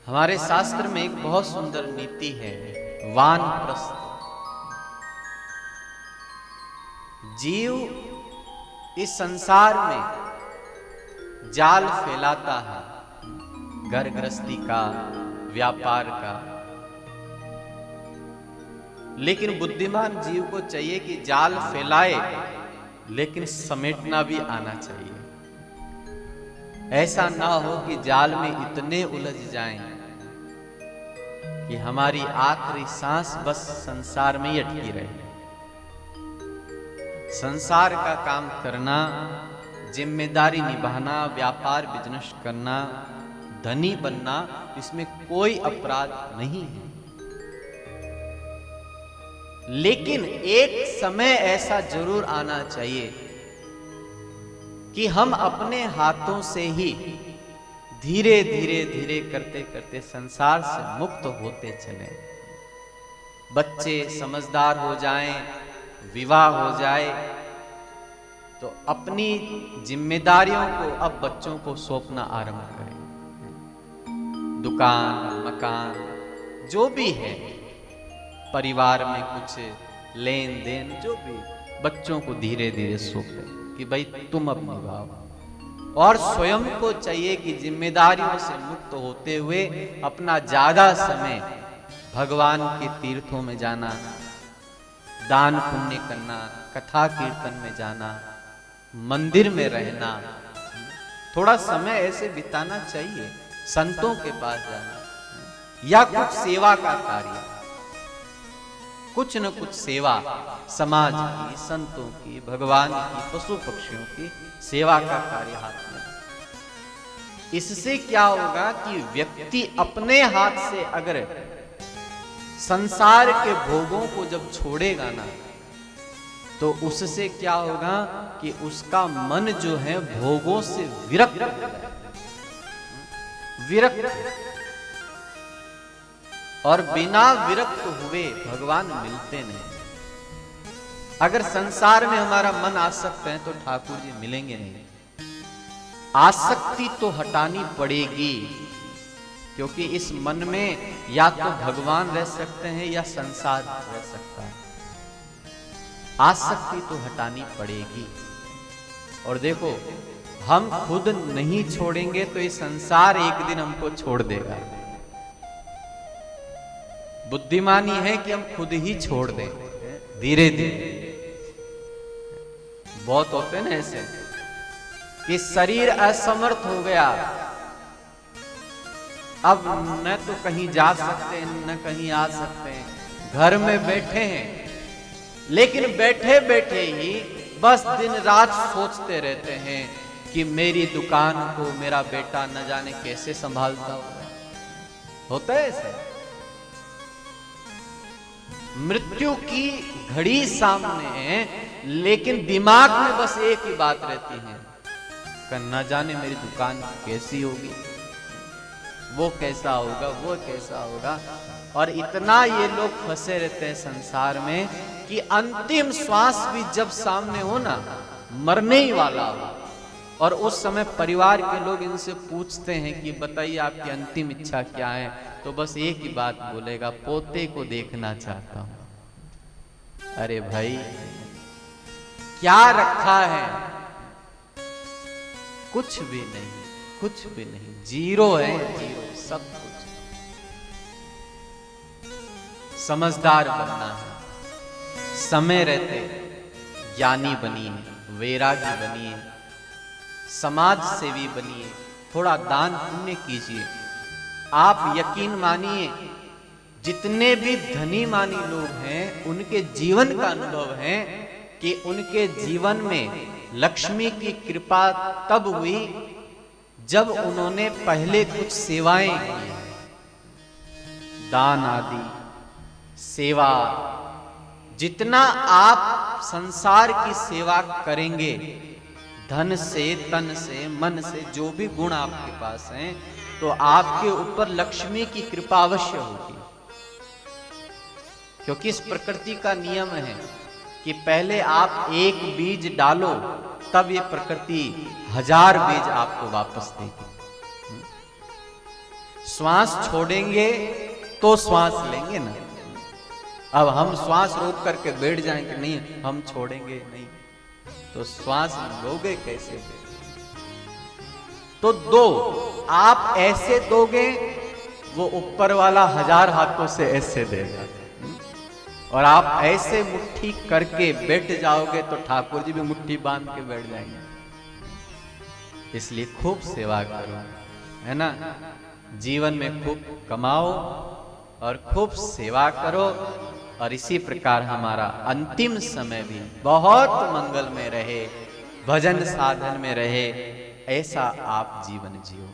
हमारे शास्त्र में एक बहुत सुंदर नीति है, वानप्रस्थ। जीव इस संसार में जाल फैलाता है, घर गृहस्थी का, व्यापार का, लेकिन बुद्धिमान जीव को चाहिए कि जाल फैलाए लेकिन समेटना भी आना चाहिए। ऐसा ना हो कि जाल में इतने उलझ जाएं कि हमारी आखिरी सांस बस संसार में ही अटकी रहे। संसार का काम करना, जिम्मेदारी निभाना, व्यापार बिजनेस करना, धनी बनना, इसमें कोई अपराध नहीं है। लेकिन एक समय ऐसा जरूर आना चाहिए कि हम अपने हाथों से ही धीरे धीरे धीरे करते करते संसार से मुक्त होते चले। बच्चे समझदार हो जाएं, विवाह हो जाए तो अपनी जिम्मेदारियों को अब बच्चों को सौंपना आरंभ करें। दुकान, मकान, जो भी है, परिवार में कुछ लेन देन, जो भी, बच्चों को धीरे धीरे सौंपें कि भाई तुम अब निभाओ। और स्वयं को चाहिए कि जिम्मेदारियों से मुक्त होते हुए अपना ज्यादा समय भगवान के तीर्थों में जाना, दान पुण्य करना, कथा कीर्तन में जाना, मंदिर में रहना, थोड़ा समय ऐसे बिताना चाहिए, संतों के पास जाना, या कुछ सेवा का कार्य, कुछ न कुछ सेवा, समाज की, संतों की, भगवान की, पशु पक्षियों की सेवा का कार्य हाथ में। इससे क्या होगा कि व्यक्ति अपने हाथ से अगर संसार के भोगों को जब छोड़ेगा ना, तो उससे क्या होगा कि उसका मन जो है भोगों से विरक्त हो जाएगा, विरक्त। और बिना विरक्त हुए भगवान मिलते नहीं। अगर संसार में हमारा मन आसक्त है तो ठाकुर जी मिलेंगे नहीं। आसक्ति तो हटानी पड़ेगी, क्योंकि इस मन में या तो भगवान रह सकते हैं या संसार रह सकता है। आसक्ति तो हटानी पड़ेगी। और देखो, हम खुद नहीं छोड़ेंगे तो ये संसार एक दिन हमको छोड़ देगा। बुद्धिमानी है कि हम खुद ही छोड़ दें धीरे धीरे। बहुत होते हैं ना ऐसे कि शरीर असमर्थ हो गया, अब न तो कहीं जा सकते हैं न कहीं आ सकते हैं, घर में बैठे हैं, लेकिन बैठे बैठे ही बस दिन रात सोचते रहते हैं कि मेरी दुकान को मेरा बेटा न जाने कैसे संभालता होगा। होता है ऐसा। मृत्यु की घड़ी सामने है, लेकिन दिमाग में बस एक ही बात रहती है, न जाने मेरी दुकान कैसी होगी, वो कैसा होगा, वो कैसा होगा। और इतना ये लोग फंसे रहते हैं संसार में कि अंतिम श्वास भी जब सामने हो ना, मरने ही वाला हो, और उस समय परिवार के लोग इनसे पूछते हैं कि बताइए आपकी अंतिम इच्छा क्या है, तो बस एक ही बात बोलेगा, पोते को देखना चाहता हूं। अरे भाई, क्या रखा है? कुछ भी नहीं, कुछ भी नहीं, जीरो है, जीरो, सब कुछ। समझदार बनना है, समय रहते ज्ञानी बनिए, वैरागी बनिए, समाज सेवी बनिए, थोड़ा दान पुण्य कीजिए। आप यकीन मानिए, जितने भी धनी मानी लोग हैं, उनके जीवन का अनुभव है कि उनके जीवन में लक्ष्मी की कृपा तब हुई जब उन्होंने पहले कुछ सेवाएं की, दान आदि, सेवा। जितना आप संसार की सेवा करेंगे, धन से, तन से, मन से, जो भी गुण आपके पास हैं, तो आपके ऊपर लक्ष्मी की कृपा अवश्य होगी। क्योंकि इस प्रकृति का नियम है कि पहले आप एक बीज डालो, तब ये प्रकृति 1000 बीज आपको वापस देगी। श्वास छोड़ेंगे तो श्वास लेंगे ना। अब हम श्वास रोक करके बैठ जाएंगे, नहीं हम छोड़ेंगे नहीं, तो श्वास लोगे कैसे? तो दो, आप ऐसे दोगे, वो ऊपर वाला 1000 हाथों से ऐसे देगा, और आप ऐसे मुट्ठी करके बैठ जाओगे तो ठाकुर जी भी मुट्ठी बांध के बैठ जाएंगे। इसलिए खूब सेवा करो, है ना, जीवन में खूब कमाओ और खूब सेवा करो, और इसी प्रकार हमारा अंतिम समय भी बहुत मंगल में रहे, भजन साधन में रहे, ऐसा आप जीवन जियो।